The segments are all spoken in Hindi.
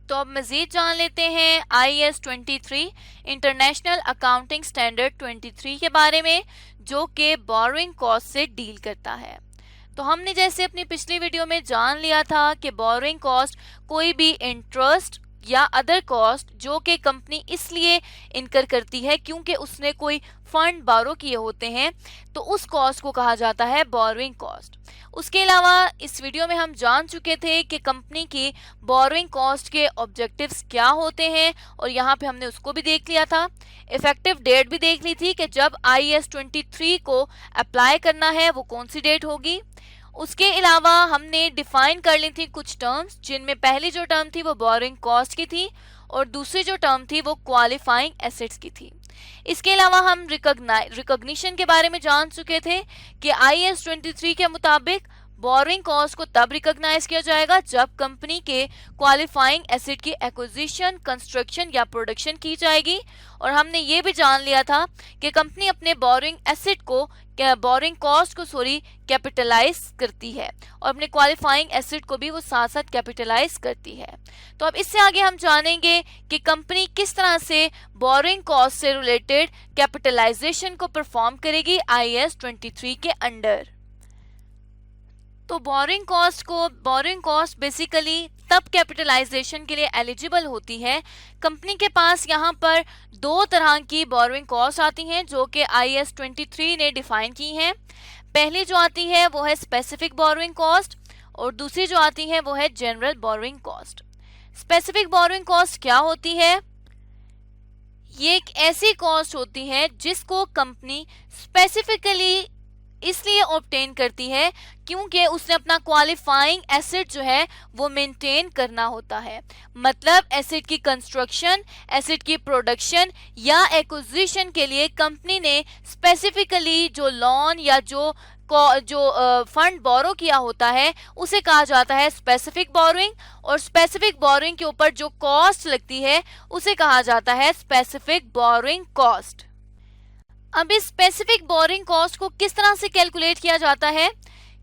तो अब मज़ीद जान लेते हैं IAS 23 इंटरनेशनल अकाउंटिंग स्टैंडर्ड 23 के बारे में, जो कि बोरोइंग कॉस्ट से डील करता है। तो हमने जैसे अपनी पिछली वीडियो में जान लिया था कि बोरोइंग कॉस्ट कोई भी इंटरेस्ट या अदर कॉस्ट जो कि कंपनी इसलिए इनकर करती है क्योंकि उसने कोई फंड बारो किए होते हैं, तो उस कॉस्ट को कहा जाता है बोरोइंग कॉस्ट। उसके अलावा इस वीडियो में हम जान चुके थे कि कंपनी की बोरोइंग कॉस्ट के ऑब्जेक्टिव्स क्या होते हैं, और यहाँ पे हमने उसको भी देख लिया था। इफेक्टिव डेट भी देख ली थी कि जब IAS 23 को अप्लाई करना है वो कौन सी डेट होगी। उसके अलावा हमने डिफाइन कर ली थी कुछ टर्म्स, जिनमें पहली जो टर्म थी वो बोरोइंग कॉस्ट की थी और दूसरी जो टर्म थी वो क्वालिफाइंग एसेट्स की थी। इसके अलावा हम रिकॉग्निशन के बारे में जान चुके थे कि IAS 23 के मुताबिक बोरोइंग कॉस्ट को तब रिकॉग्नाइज किया जाएगा जब कंपनी के क्वालिफाइंग एसेट की एक्विजिशन, कंस्ट्रक्शन या प्रोडक्शन की जाएगी। और हमने ये भी जान लिया था कि कंपनी अपने बोरोइंग एसेट को बोरोइंग कॉस्ट को कैपिटलाइज करती है और अपने क्वालिफाइंग एसेट को भी वो साथ साथ कैपिटलाइज करती है। तो अब इससे आगे हम जानेंगे कि कंपनी किस तरह से बोरोइंग कॉस्ट से रिलेटेड कैपिटलाइजेशन को परफॉर्म करेगी IAS 23 के अंडर। तो बोरोइंग कॉस्ट बेसिकली तब कैपिटलाइजेशन के लिए एलिजिबल होती है। कंपनी के पास यहाँ पर दो तरह की बोरोइंग कॉस्ट आती हैं जो कि IAS 23 ने डिफाइन की हैं। पहली जो आती है वो है स्पेसिफिक बोरोइंग कॉस्ट और दूसरी जो आती है वो है general borrowing cost. Specific borrowing cost क्या होती है? ये एक ऐसी कॉस्ट होती है जिसको कंपनी स्पेसिफिकली इसलिए ऑब्टेन करती है क्योंकि उसने अपना क्वालिफाइंग एसेट जो है वो मेंटेन करना होता है। मतलब एसेट की कंस्ट्रक्शन, एसेट की प्रोडक्शन या एक्विजिशन के लिए कंपनी ने स्पेसिफिकली जो लोन या जो फंड बोरो किया होता है उसे कहा जाता है स्पेसिफिक बोरोइंग, और स्पेसिफिक बोरोइंग के ऊपर जो कॉस्ट लगती है उसे कहा जाता है स्पेसिफिक बोरोइंग कॉस्ट। अब इस स्पेसिफिक बोरोइंग कॉस्ट को किस तरह से कैलकुलेट किया जाता है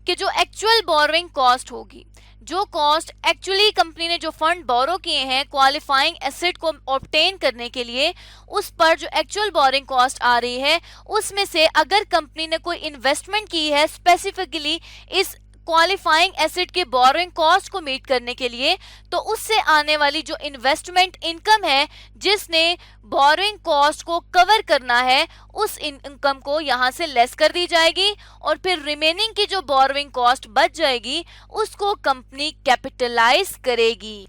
कि जो एक्चुअल बोरोइंग कॉस्ट होगी, जो कॉस्ट एक्चुअली कंपनी ने जो फंड बोरो किए हैं क्वालिफाइंग एसेट को ऑब्टेन करने के लिए, उस पर जो एक्चुअल बोरोइंग कॉस्ट आ रही है उसमें से अगर कंपनी ने कोई इन्वेस्टमेंट की है स्पेसिफिकली इस क्वालिफाइंग एसेट के बोरोइंग कॉस्ट को मीट करने के लिए, तो उससे आने वाली जो इन्वेस्टमेंट इनकम है जिसने बोरोइंग कॉस्ट को कवर करना है, उस इनकम को यहाँ से लेस कर दी जाएगी और फिर रिमेनिंग की जो बोरोइंग कॉस्ट बच जाएगी उसको कंपनी कैपिटलाइज करेगी।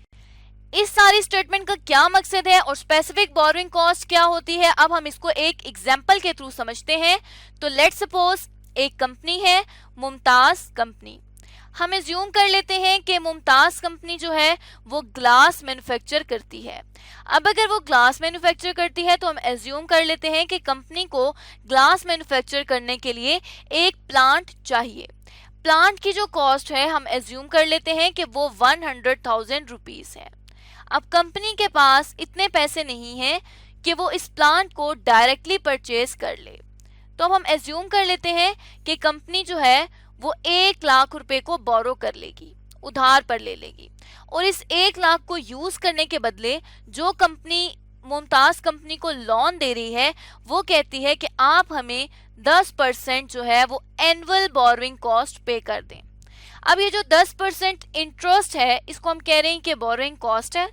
इस सारी स्टेटमेंट का क्या मकसद है और स्पेसिफिक बोरोइंग कॉस्ट क्या होती है, अब हम इसको एक एग्जांपल के थ्रू समझते हैं। तो लेट्स सपोज एक कंपनी है मुमताज कंपनी। हम एज्यूम कर लेते हैं कि मुमताज कंपनी जो है वो ग्लास मैन्युफैक्चर करती है। अब अगर वो ग्लास मैन्युफैक्चर करती है तो हम एज्यूम कर लेते हैं कि कंपनी को ग्लास मैन्युफैक्चर करने के लिए एक प्लांट चाहिए। प्लांट की जो कॉस्ट है हम एज्यूम कर लेते हैं कि वो 100,000 रुपीज है। अब कंपनी के पास इतने पैसे नहीं हैं कि वो इस प्लांट को डायरेक्टली परचेज कर ले, तो अब हम एज्यूम कर लेते हैं कि कंपनी जो है वो 1 लाख रुपए को बोरो कर लेगी, उधार पर ले लेगी, और इस 1 लाख को यूज करने के बदले जो कंपनी मुमताज कंपनी को लोन दे रही है वो कहती है कि आप हमें 10% जो है वो एनुअल बोरोइंग कॉस्ट पे कर दें। अब ये जो 10% इंटरेस्ट है इसको हम कह रहे हैं कि बोरोइंग कॉस्ट है।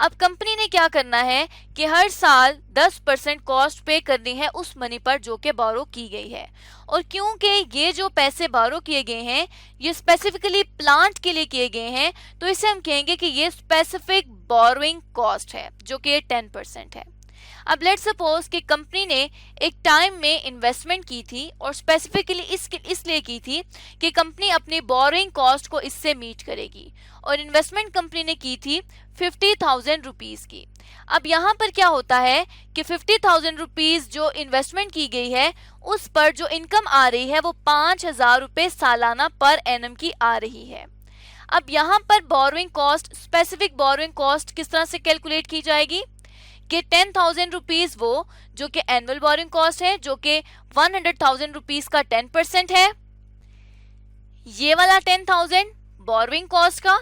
अब कंपनी ने क्या करना है कि हर साल 10% कॉस्ट पे करनी है उस मनी पर जो कि बोरो की गई है, और क्योंकि ये जो पैसे बोरो किए गए हैं ये स्पेसिफिकली प्लांट के लिए किए गए हैं, तो इसे हम कहेंगे कि ये स्पेसिफिक बोरोइंग कॉस्ट है जो कि 10% है। अब लेट्स सपोज कि कंपनी ने एक टाइम में इन्वेस्टमेंट की थी और स्पेसिफिकली इसलिए की थी कि कंपनी अपनी बोरोइंग कॉस्ट को इससे मीट करेगी, और इन्वेस्टमेंट कंपनी ने की थी 50,000 रुपीज की। अब यहाँ पर क्या होता है कि 50,000 रुपीज जो इन्वेस्टमेंट की गई है उस पर जो इनकम आ रही है वो 5,000 रुपए सालाना पर एनम की आ रही है। अब यहाँ पर borrowing cost, specific borrowing cost किस तरह से कैलकुलेट की जाएगी कि 10,000 रुपीज वो जो कि एनुअल बोरोइंग कॉस्ट है जो कि 100,000 रुपीज का 10% है, ये वाला 10,000 बोरोइंग कॉस्ट का,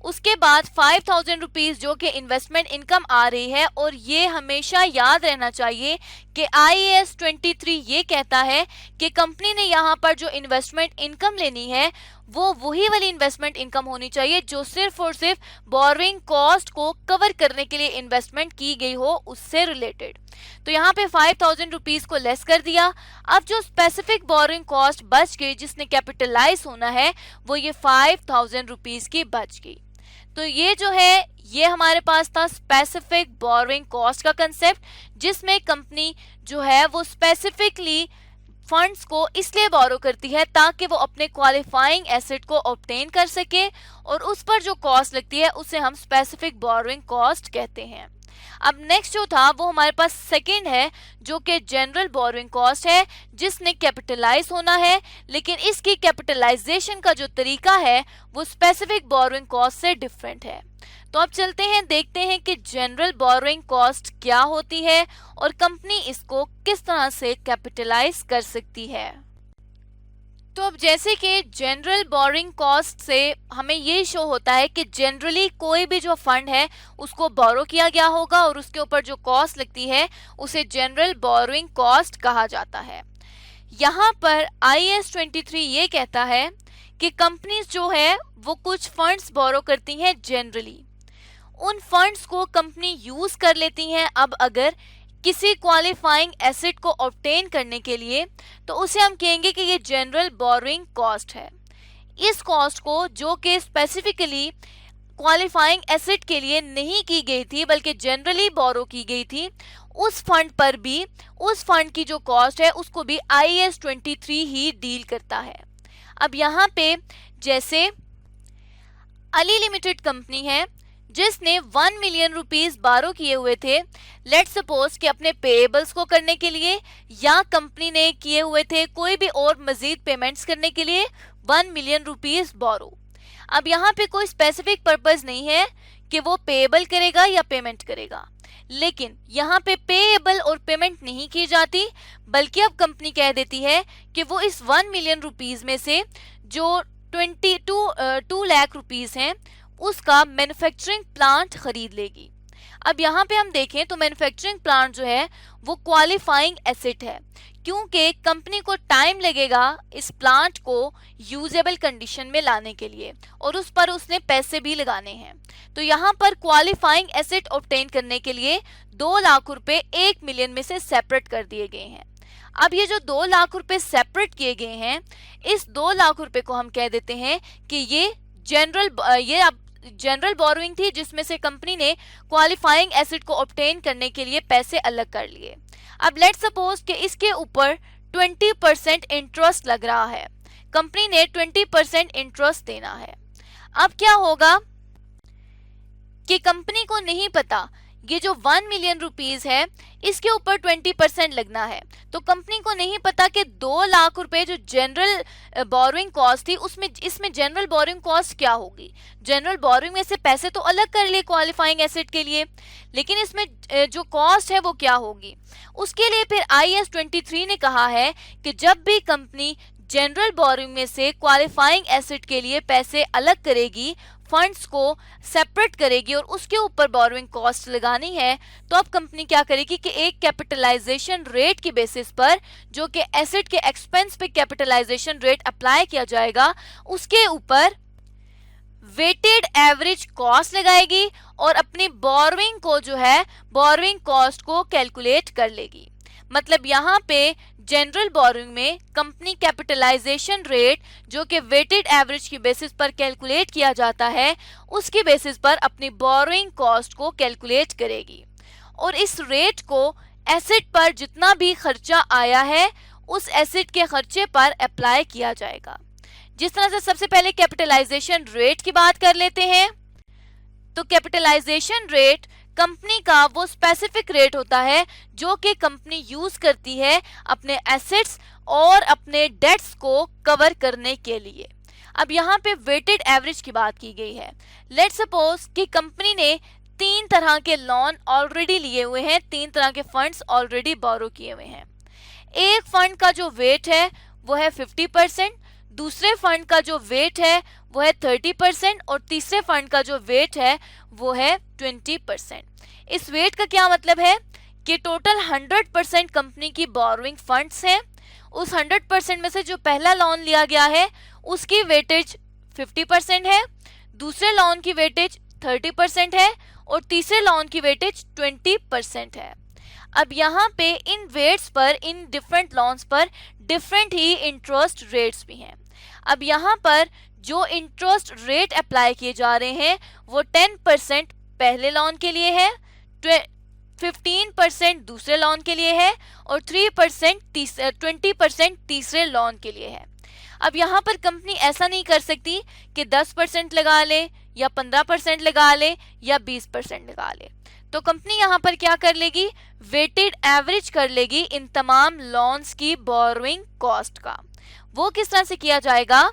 उसके बाद 5,000 रुपीज जो कि इन्वेस्टमेंट इनकम आ रही है। और ये हमेशा याद रहना चाहिए कि IAS 23 ये कहता है कि कंपनी ने यहाँ पर जो इन्वेस्टमेंट इनकम लेनी है वो वही वाली इन्वेस्टमेंट इनकम होनी चाहिए जो सिर्फ और सिर्फ बोरोइंग कॉस्ट को कवर करने के लिए इन्वेस्टमेंट की गई हो उससे रिलेटेड। तो यहाँ पे 5,000 रुपीज को लेस कर दिया। अब जो स्पेसिफिक बोरोइंग कॉस्ट बच गई जिसने कैपिटलाइज होना है वो ये 5,000 रुपीज की बच गई। तो ये जो है ये हमारे पास था स्पेसिफिक बोरोइंग कॉस्ट का कंसेप्ट, जिसमें कंपनी जो है वो स्पेसिफिकली फंड्स को इसलिए बोरो करती है ताकि वो अपने क्वालिफाइंग एसेट को ऑब्टेन कर सके और उस पर जो कॉस्ट लगती है उसे हम स्पेसिफिक बोरोइंग कॉस्ट कहते हैं। अब नेक्स्ट जो था वो हमारे पास सेकंड है जो कि जनरल बोरोइंग कॉस्ट है जिसने कैपिटलाइज होना है, लेकिन इसकी कैपिटलाइजेशन का जो तरीका है वो स्पेसिफिक बोरोइंग कॉस्ट से डिफरेंट है। तो अब चलते हैं देखते हैं कि जनरल बोरोइंग कॉस्ट क्या होती है और कंपनी इसको किस तरह से कैपिटलाइज कर सकती है। तो अब जैसे कि जनरल बोरोइंग कॉस्ट से हमें ये शो होता है कि जनरली कोई भी जो फंड है उसको बोरो किया गया होगा और उसके ऊपर जो कॉस्ट लगती है उसे जनरल बोरोइंग कॉस्ट कहा जाता है। यहाँ पर IAS 23 ये कहता है कि कंपनीज जो है वो कुछ फंड्स बोरो करती हैं जनरली, उन फंड्स को कंपनी यूज कर लेती हैं अब अगर किसी क्वालिफाइंग एसेट को ऑब्टेन करने के लिए, तो उसे हम कहेंगे कि ये जनरल बोरोइंग कॉस्ट है। इस कॉस्ट को जो कि स्पेसिफिकली क्वालिफाइंग एसेट के लिए नहीं की गई थी बल्कि जनरली बोरो की गई थी, उस फंड पर भी उस फंड की जो कॉस्ट है उसको भी IAS 23 ही डील करता है। अब यहाँ पे जैसे अली लिमिटेड कंपनी है जिसने 1 मिलियन रुपीस बारो किए हुए थे, लेट्स सपोज कि अपने पेएबल्स को करने के लिए या कंपनी ने किए हुए थे कोई भी और मजीद पेमेंट्स करने के लिए 1 मिलियन रुपीस बोरो। अब यहाँ पे कोई स्पेसिफिक पर्पस नहीं है कि वो पेएबल करेगा या पेमेंट करेगा, लेकिन यहाँ पे पेएबल और पेमेंट नहीं की जाती बल्कि अब कंपनी कह देती है कि वो इस 1 मिलियन रुपीस में से जो 2 लाख रुपीस हैं उसका मैन्युफैक्चरिंग प्लांट खरीद लेगी। अब यहाँ पे हम देखें तो मैन्युफैक्चरिंग प्लांट जो है वो क्वालिफाइंग एसेट है क्योंकि कंपनी को टाइम लगेगा इस प्लांट को यूजेबल कंडीशन में लाने के लिए और उस पर उसने पैसे भी लगाने हैं। तो यहाँ पर क्वालिफाइंग एसेट ऑब्टेन करने के लिए 2 लाख रुपए 1 मिलियन में से सेपरेट कर दिए गए हैं। अब ये जो 2 लाख रुपए सेपरेट किए गए हैं, इस 2 लाख रुपए को हम कह देते हैं कि ये जनरल बोरोइंग थी जिसमें से कंपनी ने क्वालिफाइंग एसेट को ऑब्टेन करने के लिए पैसे अलग कर लिए। अब लेट्स सपोज कि इसके ऊपर 20% इंटरेस्ट लग रहा है, कंपनी ने 20% इंटरेस्ट देना है। अब क्या होगा कि कंपनी को नहीं पता ये जो 1 मिलियन रुपीस है इसके ऊपर 20% लगना है, तो कंपनी को नहीं पता कि 2 लाख रुपए जो जनरल बोरोइंग कॉस्ट थी उसमें इसमें जनरल बोरोइंग कॉस्ट क्या होगी। जनरल बोरोइंग में से पैसे तो अलग कर लिए क्वालिफाइंग एसेट के लिए, लेकिन इसमें जो कॉस्ट है वो क्या होगी। उसके लिए फिर IAS 23 ने कहा है कि जब भी कंपनी जनरल बोरोइंग में से क्वालिफाइंग एसेट के लिए पैसे अलग करेगी, फंड्स को सेपरेट करेगी और उसके ऊपर बोरोइंग कॉस्ट लगानी है, तो अब कंपनी क्या करेगी कि एक कैपिटलाइजेशन रेट की बेसिस पर जो कि एसेट के एक्सपेंस पे कैपिटलाइजेशन रेट अप्लाई किया जाएगा उसके ऊपर वेटेड एवरेज कॉस्ट लगाएगी और अपनी बोरोइंग को जो है बोरोइंग कॉस्ट को कैलकुलेट कर लेगी। मतलब यहाँ पे जनरल बोरोइंग में कंपनी कैपिटलाइजेशन रेट जो कि वेटेड एवरेज की बेसिस पर कैलकुलेट किया जाता है उसकी बेसिस पर अपनी बोरोइंग कॉस्ट को कैलकुलेट करेगी और इस रेट को एसेट पर जितना भी खर्चा आया है उस एसेट के खर्चे पर अप्लाई किया जाएगा। जिस तरह से सबसे पहले कैपिटलाइजेशन रेट की बात कर लेते हैं, तो कैपिटलाइजेशन रेट कंपनी का वो स्पेसिफिक रेट होता है जो कि कंपनी यूज करती है अपने एसेट्स और अपने डेट्स को कवर करने के लिए। अब यहाँ पे वेटेड एवरेज की बात की गई है। लेट्स सपोज कि कंपनी ने 3 तरह के लोन ऑलरेडी लिए हुए हैं, 3 तरह के फंड्स ऑलरेडी बोरो किए हुए हैं। एक फंड का जो वेट है वो है 50%, दूसरे फंड का जो वेट है वो है 30% और तीसरे फंड का जो वेट है वो है 20%। इस वेट का क्या मतलब है कि टोटल 100% कंपनी की बोरोइंग फंड्स हैं। उस 100% में से जो पहला लोन लिया गया है उसकी वेटेज 50% है, दूसरे लोन की वेटेज 30% है और तीसरे लोन की वेटेज 20% है। अब यहाँ पे इन वेट्स पर, इन डिफरेंट लोन्स पर डिफरेंट ही इंटरेस्ट रेट्स भी हैं। अब यहाँ पर जो इंटरेस्ट रेट अप्लाई किए जा रहे हैं वो 10% पहले लोन के लिए है, 15% दूसरे लोन के लिए है और 20% तीसरे लोन के लिए है। अब यहाँ पर कंपनी ऐसा नहीं कर सकती कि 10% लगा ले या 15% लगा ले या 20% लगा ले। तो कंपनी यहाँ पर क्या कर लेगी, वेटेड एवरेज कर लेगी इन तमाम लोन्स की बोरोइंग कॉस्ट का। वो किस तरह से किया जाएगा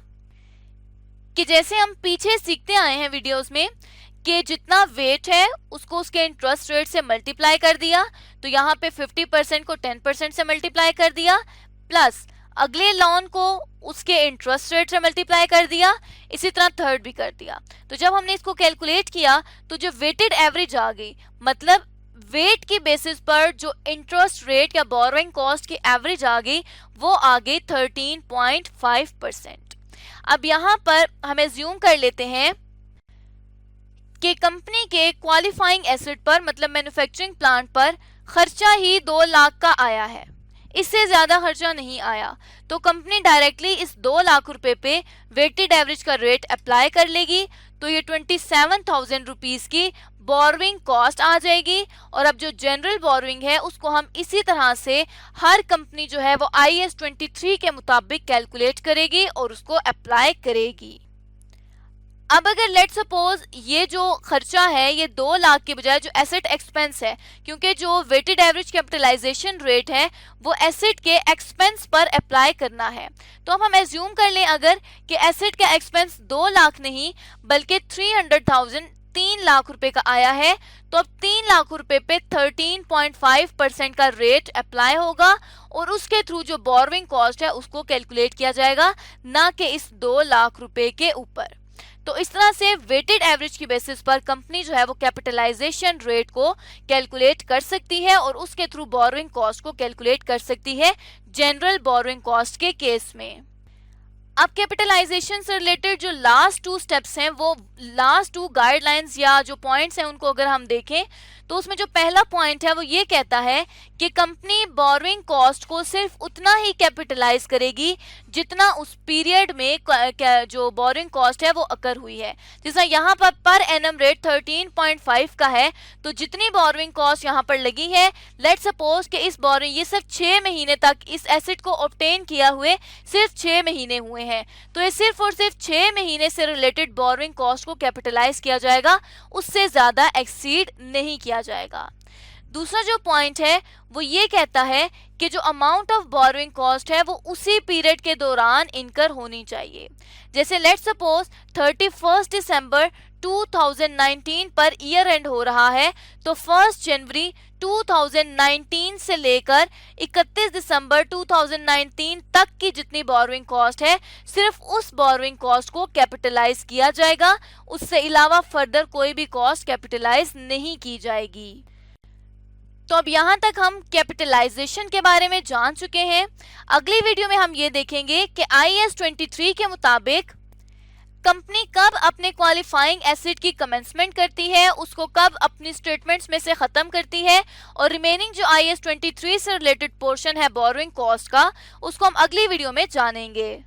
कि जैसे हम पीछे सीखते आए हैं वीडियोस में कि जितना वेट है उसको उसके इंटरेस्ट रेट से मल्टीप्लाई कर दिया, तो यहाँ पे 50% को 10% से मल्टीप्लाई कर दिया, प्लस अगले लोन को उसके इंटरेस्ट रेट से मल्टीप्लाई कर दिया, इसी तरह थर्ड भी कर दिया। तो जब हमने इसको कैलकुलेट किया तो जो वेटेड एवरेज आ गई, मतलब वेट की बेसिस पर जो इंटरेस्ट रेट या बोरोइंग कॉस्ट की एवरेज आ गई वो आ गई 13.5%। अब यहाँ पर हम एज्यूम कर लेते हैं कि कंपनी के क्वालिफाइंग एसेट पर, मतलब मैन्युफैक्चरिंग प्लांट पर खर्चा ही 2 लाख का आया है, इससे ज्यादा खर्चा नहीं आया। तो कंपनी डायरेक्टली इस 2 लाख रुपए पे वेटेड एवरेज का रेट अप्लाई कर लेगी, तो ये 27,000 रुपीज की बोरोइंग कॉस्ट आ जाएगी। और अब जो जनरल बोरोइंग है उसको हम इसी तरह से हर कंपनी जो है वो IAS 23 के मुताबिक कैलकुलेट करेगी और उसको अप्लाई करेगी। अब अगर लेट सपोज ये जो खर्चा है ये 2 लाख के बजाय जो एसेट एक्सपेंस है, क्योंकि जो वेटेड एवरेज कैपिटलाइजेशन रेट है वो एसेट के एक्सपेंस पर अप्लाई करना है, तो अब हम एज्यूम कर लें अगर कि एसेट का एक्सपेंस 2 लाख नहीं बल्कि 3 लाख रुपए का आया है, तो अब 3 लाख रुपए पे 13.5% का रेट अप्लाई होगा और उसके थ्रू जो बोरोइंग कॉस्ट है उसको कैलकुलेट किया जाएगा, ना कि इस 2 लाख रुपए के ऊपर। तो इस तरह से वेटेड एवरेज की बेसिस पर कंपनी जो है वो कैपिटलाइजेशन रेट को कैलकुलेट कर सकती है और उसके थ्रू बोरोइंग कॉस्ट को कैलकुलेट कर सकती है जनरल बोरोइंग कॉस्ट के केस में। अब कैपिटलाइजेशन से रिलेटेड जो लास्ट 2 स्टेप्स हैं, वो लास्ट 2 गाइडलाइंस या जो पॉइंट्स हैं उनको अगर हम देखें तो उसमें जो पहला पॉइंट है वो ये कहता है कि कंपनी बोरोइंग कॉस्ट को सिर्फ उतना ही कैपिटलाइज करेगी जितना उस पीरियड में जो बोरोइंग कॉस्ट है वो अकर हुई है। जैसा यहाँ पर एनम रेट 13.5 का है, तो जितनी बोरोइंग कॉस्ट यहाँ पर लगी है, लेट सपोज कि इस बोरोइंग ये सिर्फ 6 महीने तक इस एसेट को ऑब्टेन किया हुए सिर्फ 6 महीने हुए हैं, तो ये सिर्फ और सिर्फ 6 महीने से रिलेटेड बोरोइंग कॉस्ट को कैपिटलाइज किया जाएगा, उससे ज्यादा एक्सीड नहीं किया जाएगा। दूसरा जो पॉइंट है वो ये कहता है कि जो अमाउंट ऑफ बोरोइंग कॉस्ट है वो उसी पीरियड के दौरान इनकर होनी चाहिए। जैसे let suppose 31 December 2019 per year and हो रहा है, तो 1 जनवरी 2019 से लेकर 31 दिसंबर 2019 तक की जितनी बोरोइंग कॉस्ट है सिर्फ उस बोरोइंग कॉस्ट को कैपिटलाइज किया जाएगा, उससे अलावा फर्दर कोई भी कॉस्ट कैपिटलाइज नहीं की जाएगी। तो अब यहाँ तक हम कैपिटलाइजेशन के बारे में जान चुके हैं। अगली वीडियो में हम ये देखेंगे कि IAS 23 के मुताबिक कंपनी कब अपने क्वालिफाइंग एसेट की कमेंसमेंट करती है, उसको कब अपनी स्टेटमेंट्स में से खत्म करती है, और रिमेनिंग जो IAS 23 से रिलेटेड पोर्शन है बोरोइंग कॉस्ट का, उसको हम अगली वीडियो में जानेंगे।